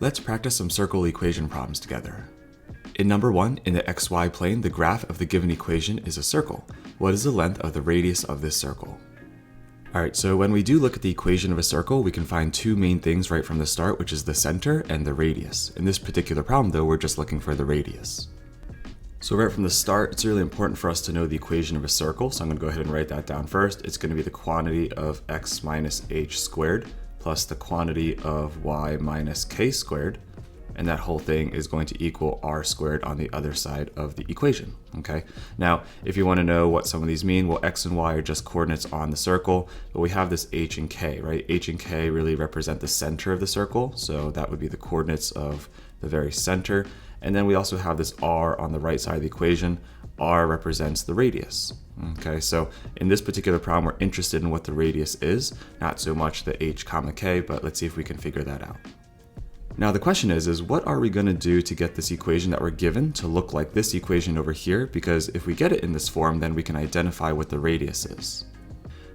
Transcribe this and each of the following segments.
Let's practice some circle equation problems together. In number 1, in the xy plane, the graph of the given equation is a circle. What is the length of the radius of this circle? Alright, so when we do look at the equation of a circle, we can find two main things right from the start, which is the center and the radius. In this particular problem though, we're just looking for the radius. So right from the start, it's really important for us to know the equation of a circle, so I'm going to go ahead and write that down first. It's going to be the quantity of x minus h squared plus the quantity of y minus k squared, and that whole thing is going to equal r squared on the other side of the equation, okay? Now, if you want to know what some of these mean, well, x and y are just coordinates on the circle, but we have this h and k, right? H and k really represent the center of the circle, so that would be the coordinates of the very center. And then we also have this r on the right side of the equation. R represents the radius. Okay, so in this particular problem, we're interested in what the radius is, not so much the h comma k, but let's see if we can figure that out. Now the question is what are we going to do to get this equation that we're given to look like this equation over here? Because if we get it in this form, then we can identify what the radius is.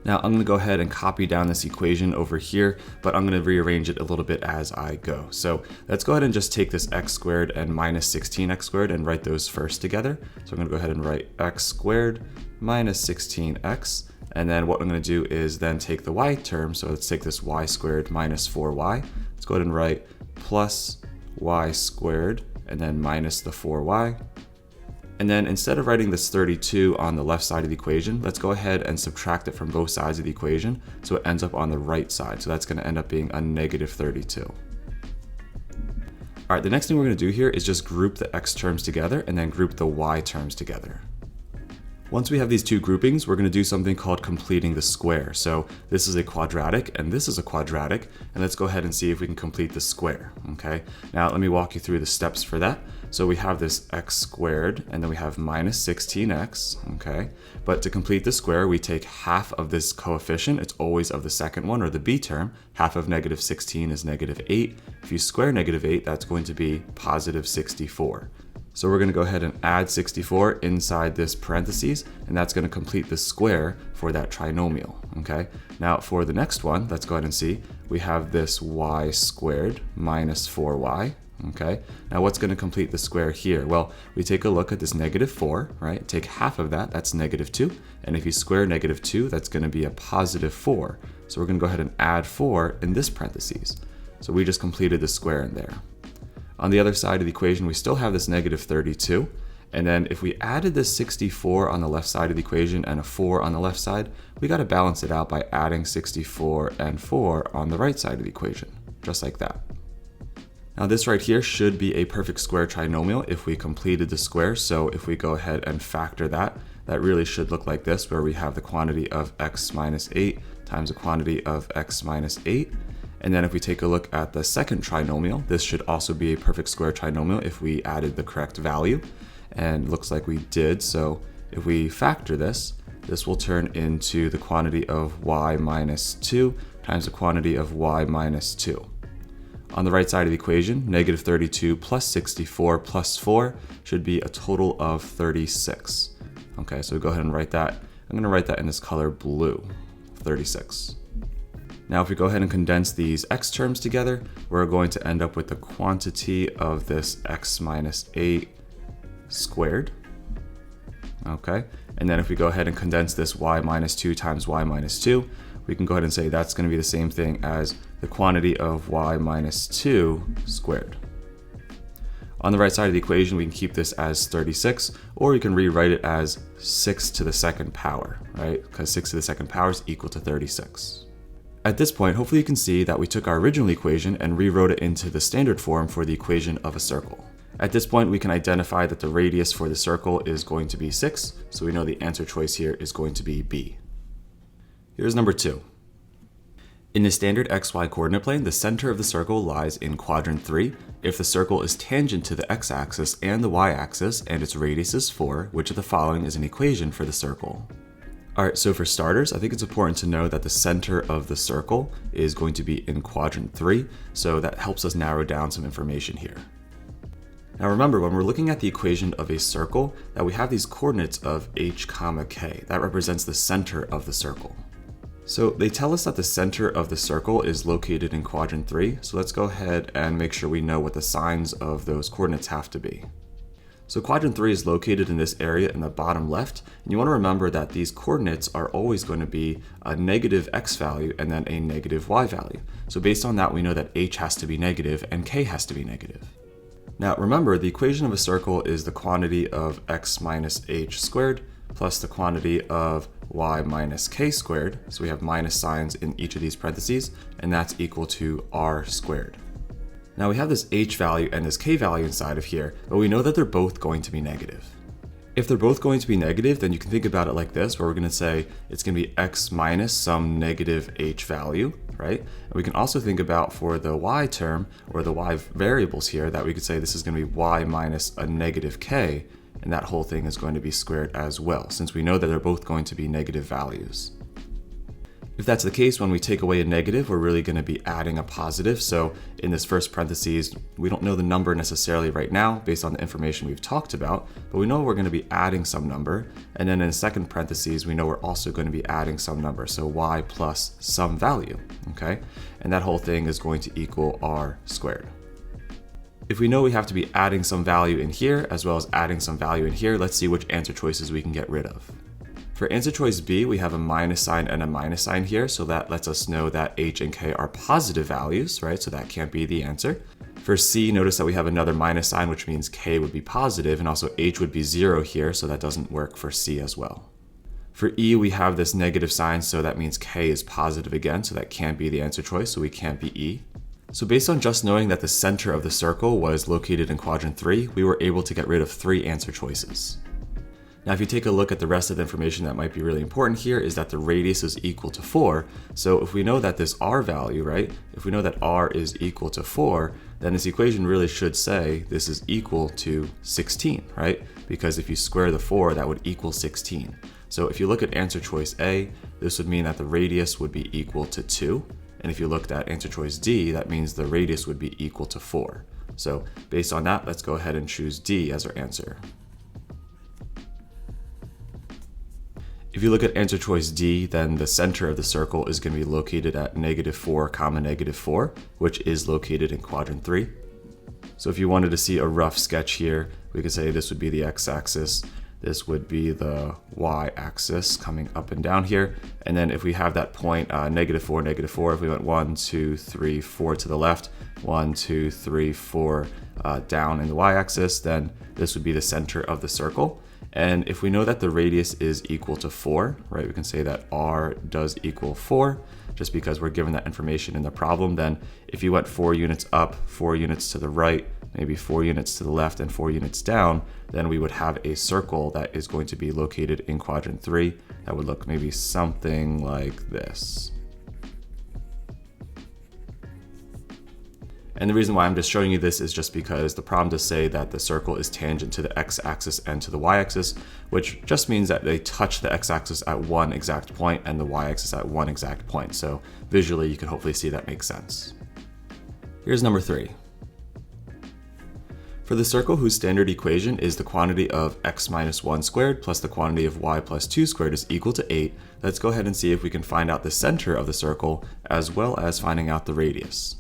Now I'm going to go ahead and copy down this equation over here, but I'm going to rearrange it a little bit as I go. So let's go ahead and just take this x squared and minus 16x squared and write those first together. So I'm going to go ahead and write x squared minus 16x. And then what I'm going to do is then take the y term. So let's take this y squared minus 4y. Let's go ahead and write plus y squared and then minus the 4y. And then instead of writing this 32 on the left side of the equation, let's go ahead and subtract it from both sides of the equation so it ends up on the right side. So that's going to end up being a negative 32. Alright, the next thing we're going to do here is just group the x terms together and then group the y terms together. Once we have these two groupings, we're going to do something called completing the square. So this is a quadratic and this is a quadratic, and let's go ahead and see if we can complete the square. Okay, now let me walk you through the steps for that. So we have this x squared and then we have minus 16x, okay? But to complete the square, we take half of this coefficient. It's always of the second one, or the b term. Half of negative 16 is negative 8. If you square negative 8, that's going to be positive 64. So we're going to go ahead and add 64 inside this parentheses, and that's going to complete the square for that trinomial, okay? Now for the next one, let's go ahead and see. We have this y squared minus 4y, okay? Now what's going to complete the square here? Well, we take a look at this negative 4, right? Take half of that, that's negative 2. And if you square negative 2, that's going to be a positive 4. So we're going to go ahead and add 4 in this parentheses. So we just completed the square in there. On the other side of the equation, we still have this negative 32. And then if we added this 64 on the left side of the equation and a 4 on the left side, we got to balance it out by adding 64 and 4 on the right side of the equation, just like that. Now this right here should be a perfect square trinomial if we completed the square. So if we go ahead and factor that, that really should look like this, where we have the quantity of x minus 8 times the quantity of x minus 8. And then if we take a look at the second trinomial, this should also be a perfect square trinomial if we added the correct value. And it looks like we did. So if we factor this, this will turn into the quantity of y minus 2 times the quantity of y minus 2. On the right side of the equation, negative 32 plus 64 plus 4 should be a total of 36. Okay, so go ahead and write that. I'm going to write that in this color blue, 36. Now if we go ahead and condense these x terms together, we're going to end up with the quantity of this x minus 8 squared. Okay, and then if we go ahead and condense this y minus 2 times y minus 2, we can go ahead and say that's going to be the same thing as the quantity of y minus 2 squared. On the right side of the equation, we can keep this as 36, or you can rewrite it as 6 to the second power, right? Because 6 to the second power is equal to 36. At this point, hopefully you can see that we took our original equation and rewrote it into the standard form for the equation of a circle. At this point, we can identify that the radius for the circle is going to be 6, so we know the answer choice here is going to be B. Here's number 2. In the standard xy coordinate plane, the center of the circle lies in quadrant 3 if the circle is tangent to the x-axis and the y-axis and its radius is 4, which of the following is an equation for the circle? Alright, so for starters, I think it's important to know that the center of the circle is going to be in quadrant 3, so that helps us narrow down some information here. Now remember, when we're looking at the equation of a circle, that we have these coordinates of h comma k. That represents the center of the circle. So they tell us that the center of the circle is located in quadrant 3, so let's go ahead and make sure we know what the signs of those coordinates have to be. So quadrant 3 is located in this area in the bottom left, and you want to remember that these coordinates are always going to be a negative x value and then a negative y value. So based on that, we know that h has to be negative and k has to be negative. Now remember, the equation of a circle is the quantity of x minus h squared plus the quantity of y minus k squared, so we have minus signs in each of these parentheses, and that's equal to r squared. Now we have this h value and this k value inside of here, but we know that they're both going to be negative. If they're both going to be negative, then you can think about it like this, where we're going to say it's going to be x minus some negative h value, right? And we can also think about for the y term, or the y variables here, that we could say this is going to be y minus a negative k, and that whole thing is going to be squared as well, since we know that they're both going to be negative values. If that's the case, when we take away a negative, we're really going to be adding a positive. So in this first parentheses, we don't know the number necessarily right now based on the information we've talked about, but we know we're going to be adding some number. And then in the second parentheses, we know we're also going to be adding some number. So y plus some value, okay? And that whole thing is going to equal r squared. If we know we have to be adding some value in here as well as adding some value in here, let's see which answer choices we can get rid of. For answer choice B, we have a minus sign and a minus sign here, so that lets us know that h and k are positive values, right? So that can't be the answer. For C, notice that we have another minus sign, which means k would be positive, and also h would be 0 here, so that doesn't work for C as well. For E, we have this negative sign, so that means k is positive again, so that can't be the answer choice, so we can't be E. So based on just knowing that the center of the circle was located in quadrant 3, we were able to get rid of 3 answer choices. Now if you take a look at the rest of the information that might be really important here is that the radius is equal to 4. So if we know that this r value, right, if we know that r is equal to 4, then this equation really should say this is equal to 16, right? Because if you square the 4, that would equal 16. So if you look at answer choice A, this would mean that the radius would be equal to 2. And if you looked at answer choice D, that means the radius would be equal to 4. So based on that, let's go ahead and choose D as our answer. If you look at answer choice D, then the center of the circle is going to be located at -4, -4, which is located in quadrant 3. So if you wanted to see a rough sketch here, we could say this would be the x-axis, this would be the y-axis coming up and down here, and then if we have that point -4, -4, if we went 1, 2, 3, 4 to the left, 1, 2, 3, 4 down in the y-axis, then this would be the center of the circle. And if we know that the radius is equal to 4, right, we can say that r does equal 4, just because we're given that information in the problem. Then if you went 4 units up, 4 units to the right, maybe 4 units to the left and 4 units down, then we would have a circle that is going to be located in quadrant 3. That would look maybe something like this. And the reason why I'm just showing you this is just because the problem does say that the circle is tangent to the x-axis and to the y-axis, which just means that they touch the x-axis at one exact point and the y-axis at one exact point. So visually, you can hopefully see that makes sense. Here's number 3. For the circle whose standard equation is the quantity of x minus 1 squared plus the quantity of y plus 2 squared is equal to 8, let's go ahead and see if we can find out the center of the circle as well as finding out the radius.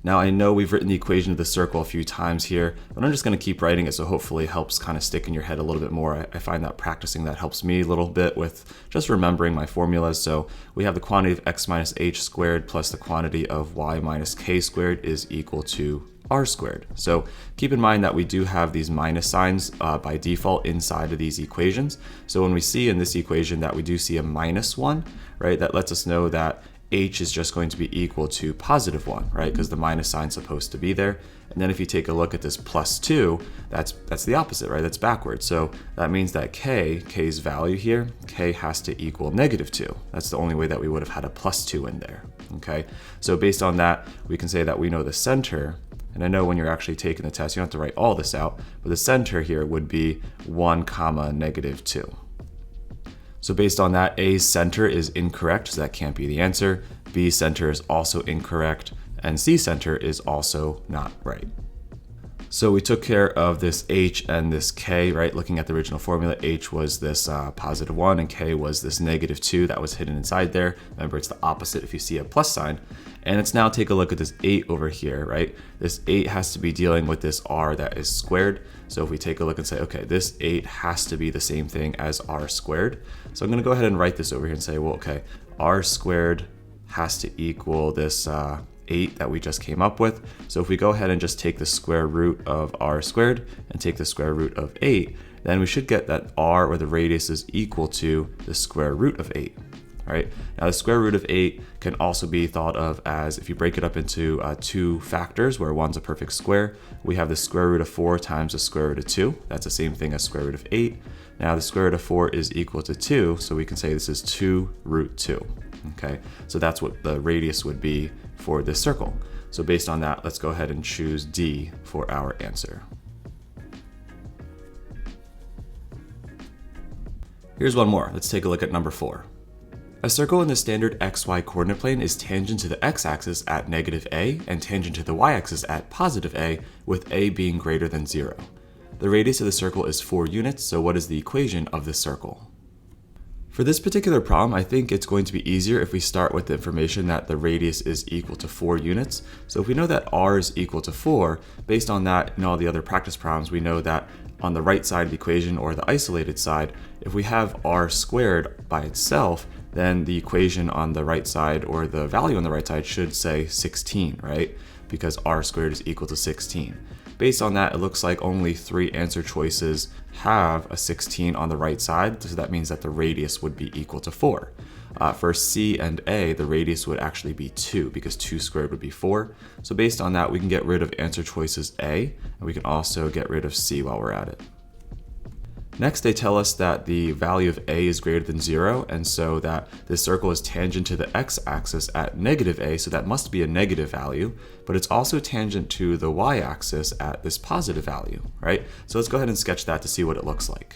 Now I know we've written the equation of the circle a few times here, but I'm just going to keep writing it so hopefully it helps kind of stick in your head a little bit more. I find that practicing that helps me a little bit with just remembering my formulas. So we have the quantity of x minus h squared plus the quantity of y minus k squared is equal to r squared. So keep in mind that we do have these minus signs by default inside of these equations. So when we see in this equation that we do see a -1, right, that lets us know that h is just going to be equal to +1, right? Because the minus sign's supposed to be there. And then if you take a look at this +2, that's the opposite, right? That's backwards. So that means that k's value here, k has to equal -2. That's the only way that we would have had a +2 in there, okay? So based on that, we can say that we know the center, and I know when you're actually taking the test, you don't have to write all this out, but the center here would be 1, -2. So based on that, A's center is incorrect, so that can't be the answer. B's center is also incorrect, and C's center is also not right. So we took care of this h and this k, right? Looking at the original formula, h was this +1 and k was this -2 that was hidden inside there. Remember, it's the opposite if you see a plus sign. And let's now take a look at this 8 over here, right? This 8 has to be dealing with this r that is squared. So if we take a look and say, okay, this 8 has to be the same thing as r squared. So I'm going to go ahead and write this over here and say, well, okay, r squared has to equal this 8 that we just came up with. So if we go ahead and just take the square root of r squared and take the square root of 8, then we should get that r, or the radius, is equal to the square root of 8. Right? Now the square root of 8 can also be thought of as, if you break it up into two factors where one's a perfect square, we have the square root of 4 times the square root of 2. That's the same thing as square root of 8. Now the square root of 4 is equal to 2, so we can say this is 2 root 2. Okay, so that's what the radius would be for this circle. So based on that, let's go ahead and choose D for our answer. Here's one more. Let's take a look at number 4. A circle in the standard xy coordinate plane is tangent to the x-axis at -a and tangent to the y-axis at +a, with a being greater than 0. The radius of the circle is 4 units, so what is the equation of this circle? For this particular problem, I think it's going to be easier if we start with the information that the radius is equal to 4 units. So if we know that r is equal to 4, based on that and all the other practice problems, we know that on the right side of the equation, or the isolated side, if we have r squared by itself, then the equation on the right side, or the value on the right side, should say 16, right? Because r squared is equal to 16. Based on that, it looks like only 3 answer choices have a 16 on the right side, so that means that the radius would be equal to 4. For C and A, the radius would actually be 2, because 2 squared would be 4. So based on that, we can get rid of answer choices A, and we can also get rid of C while we're at it. Next, they tell us that the value of a is greater than 0, and so that this circle is tangent to the x-axis at -a, so that must be a negative value, but it's also tangent to the y-axis at this positive value, right? So let's go ahead and sketch that to see what it looks like.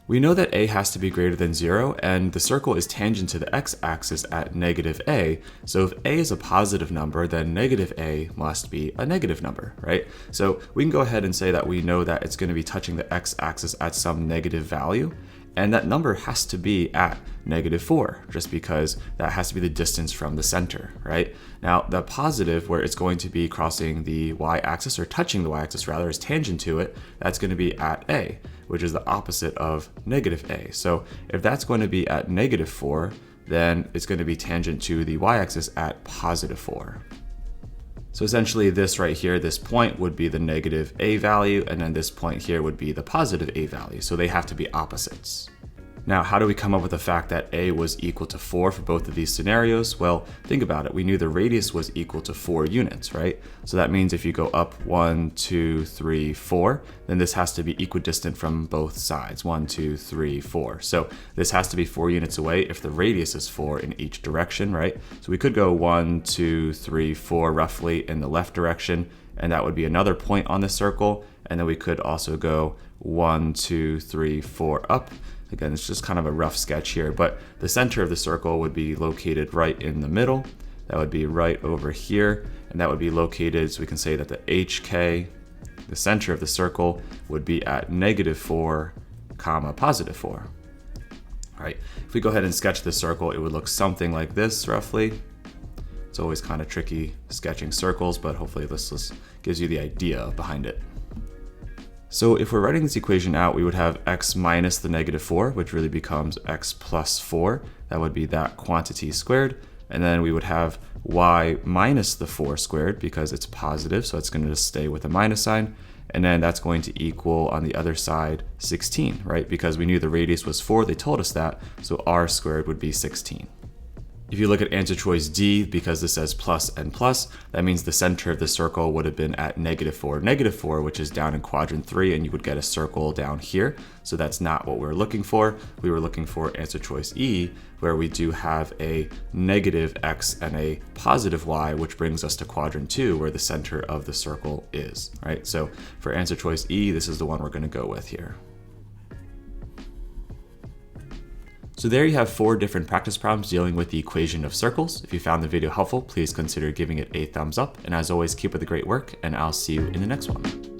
We know that a has to be greater than 0, and the circle is tangent to the x-axis at -a, so if a is a positive number, then -a must be a negative number, right? So we can go ahead and say that we know that it's going to be touching the x-axis at some negative value, and that number has to be at -4, just because that has to be the distance from the center, right? Now, the positive, where it's going to be crossing the y-axis, or touching the y-axis rather, is tangent to it, that's going to be at a, which is the opposite of -a. So if that's going to be at -4, then it's going to be tangent to the y-axis at +4. So essentially this right here, this point would be the -a value, and then this point here would be the +a value. So they have to be opposites. Now, how do we come up with the fact that a was equal to 4 for both of these scenarios? Well, think about it. We knew the radius was equal to 4 units, right? So that means if you go up 1, 2, 3, 4, then this has to be equidistant from both sides, 1, 2, 3, 4. So this has to be 4 units away if the radius is 4 in each direction, right? So we could go 1, 2, 3, 4 roughly in the left direction, and that would be another point on the circle. And then we could also go 1, 2, 3, 4 up. Again, it's just kind of a rough sketch here, but the center of the circle would be located right in the middle. That would be right over here, and that would be located, so we can say that the HK, the center of the circle, would be at -4, +4. All right, if we go ahead and sketch the circle, it would look something like this, roughly. It's always kind of tricky sketching circles, but hopefully this just gives you the idea behind it. So if we're writing this equation out, we would have x minus the -4, which really becomes x plus 4. That would be that quantity squared. And then we would have y minus the 4 squared, because it's positive, so it's going to just stay with a minus sign. And then that's going to equal, on the other side, 16, right? Because we knew the radius was 4, they told us that, so r squared would be 16. If you look at answer choice D, because this says plus and plus, that means the center of the circle would have been at -4, which is down in quadrant 3, and you would get a circle down here. So that's not what we're looking for. We were looking for answer choice E, where we do have a -x and a +y, which brings us to quadrant 2, where the center of the circle is, right? So for answer choice E, this is the one we're going to go with here. So there you have 4 different practice problems dealing with the equation of circles. If you found the video helpful, please consider giving it a thumbs up. And as always, keep up the great work, and I'll see you in the next one.